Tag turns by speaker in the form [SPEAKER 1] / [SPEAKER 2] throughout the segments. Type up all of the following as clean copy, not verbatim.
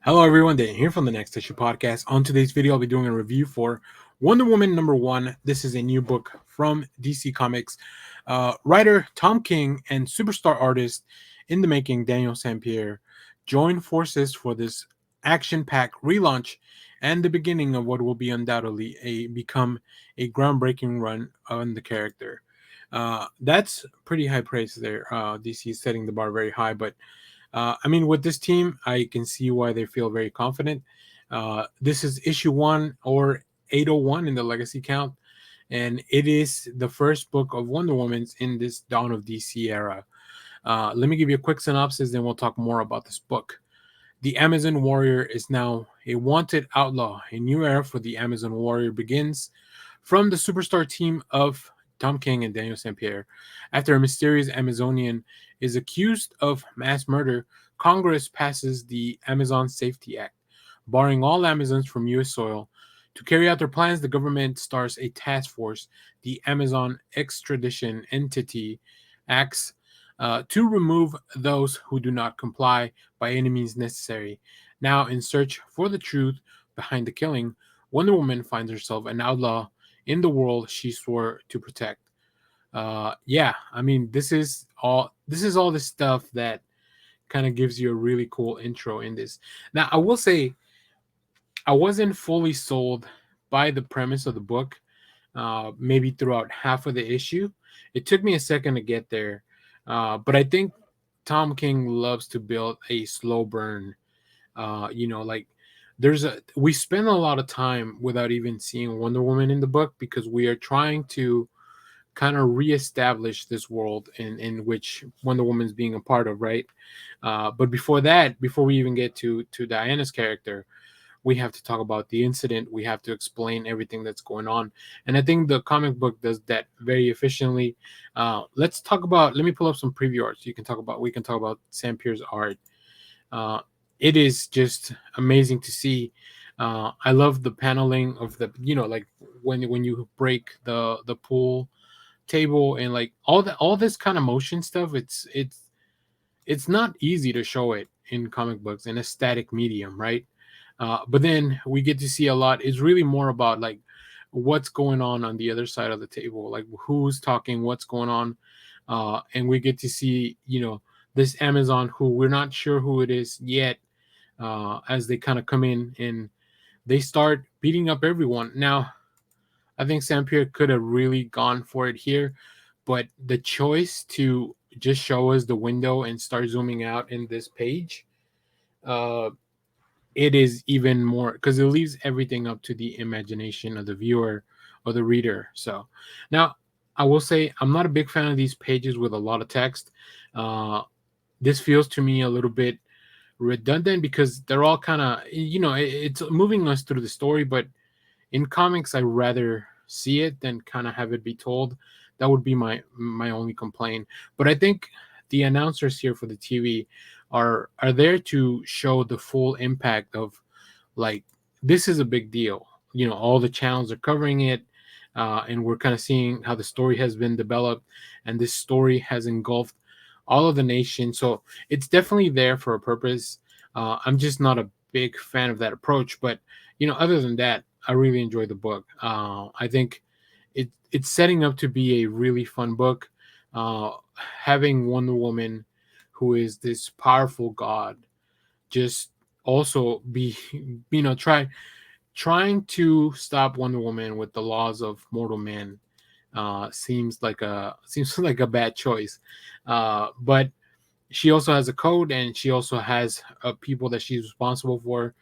[SPEAKER 1] Hello, everyone. Dan here from the Next Issue Podcast. On today's video, I'll be doing a review for Wonder Woman #1. This is a new book from DC Comics. Writer Tom King and superstar artist in the making Daniel Sampere join forces for this action-packed relaunch and the beginning of what will be undoubtedly become a groundbreaking run on the character. That's pretty high praise there. DC is setting the bar very high, but with this team, I can see why they feel very confident. This is issue 1 or 801 in the legacy count, and it is the first book of Wonder Woman's in this Dawn of DC era. Let me give you a quick synopsis, then we'll talk more about this book. The Amazon Warrior is now a wanted outlaw. A new era for the Amazon Warrior begins from the superstar team of Tom King and Daniel Sampere. After a mysterious Amazonian is accused of mass murder, Congress passes the Amazon Safety Act, barring all Amazons from U.S. soil. To carry out their plans, the government starts a task force, the Amazon Extradition Entity Acts, to remove those who do not comply by any means necessary. Now, in search for the truth behind the killing, Wonder Woman finds herself an outlaw in the world she swore to protect. This is all the stuff that kind of gives you a really cool intro in this. Now, I will say I wasn't fully sold by the premise of the book. Maybe throughout half of the issue, it took me a second to get there. But I think Tom King loves to build a slow burn. Like we spend a lot of time without even seeing Wonder Woman in the book because we are trying to kind of reestablish this world in which Wonder Woman's being a part of, right? But before that, before we even get to Diana's character, we have to talk about the incident. We have to explain everything that's going on, and I think the comic book does that very efficiently. Let me pull up some preview art so we can talk about Sampere's art. Uh, it is just amazing to see. I love the paneling of like when you break the pool table and like all this kind of motion stuff. It's not easy to show it in comic books in a static medium, right? But then we get to see a lot. It's really more about like what's going on the other side of the table, like who's talking, what's going on, and we get to see this Amazon who we're not sure who it is yet, as they kind of come in and they start beating up everyone. Now, I think Sampere could have really gone for it here, but the choice to just show us the window and start zooming out in this page, uh, it is even more because it leaves everything up to the imagination of the viewer or the reader. So now I will say I'm not a big fan of these pages with a lot of text. Uh, this feels to me a little bit redundant because they're all kind of it's moving us through the story, but in comics I rather see it than kind of have it be told. That would be my only complaint. But I think the announcers here for the TV are there to show the full impact of, like, this is a big deal. All the channels are covering it, and we're kind of seeing how the story has been developed, and this story has engulfed all of the nation. So it's definitely there for a purpose. I'm just not a big fan of that approach, but other than that, I really enjoy the book. I think it's setting up to be a really fun book. Having Wonder Woman, who is this powerful god, just also be trying to stop Wonder Woman with the laws of mortal man, seems like a bad choice. But she also has a code, and she also has people that she's responsible for.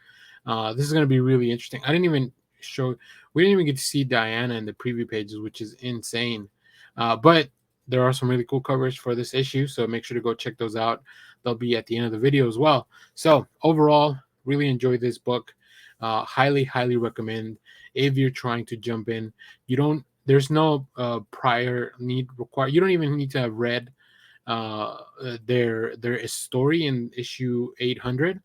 [SPEAKER 1] This is going to be really interesting. We didn't even get to see Diana in the preview pages, which is insane. But there are some really cool covers for this issue, so make sure to go check those out. They'll be at the end of the video as well. So overall, really enjoyed this book. Highly recommend if you're trying to jump in. There's no prior need required. You don't even need to have read their story in issue 800.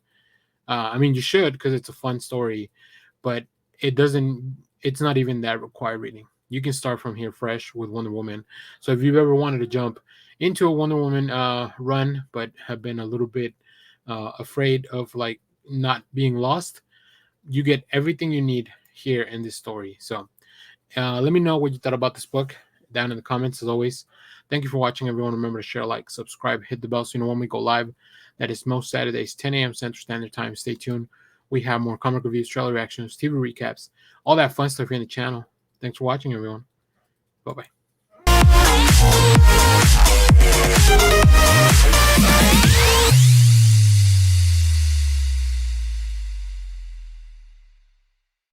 [SPEAKER 1] You should, because it's a fun story, but it's not even that required reading. You can start from here fresh with Wonder Woman. So if you've ever wanted to jump into a Wonder Woman run but have been a little bit afraid of, like, not being lost. You get everything you need here in this story. So let me know what you thought about this book down in the comments, as always. Thank you for watching, everyone. Remember to share, like, subscribe, hit the bell so you know when we go live. That is most Saturdays, 10 a.m. Central Standard Time. Stay tuned. We have more comic reviews, trailer reactions, TV recaps, all that fun stuff here in the channel. Thanks for watching, everyone. Bye-bye.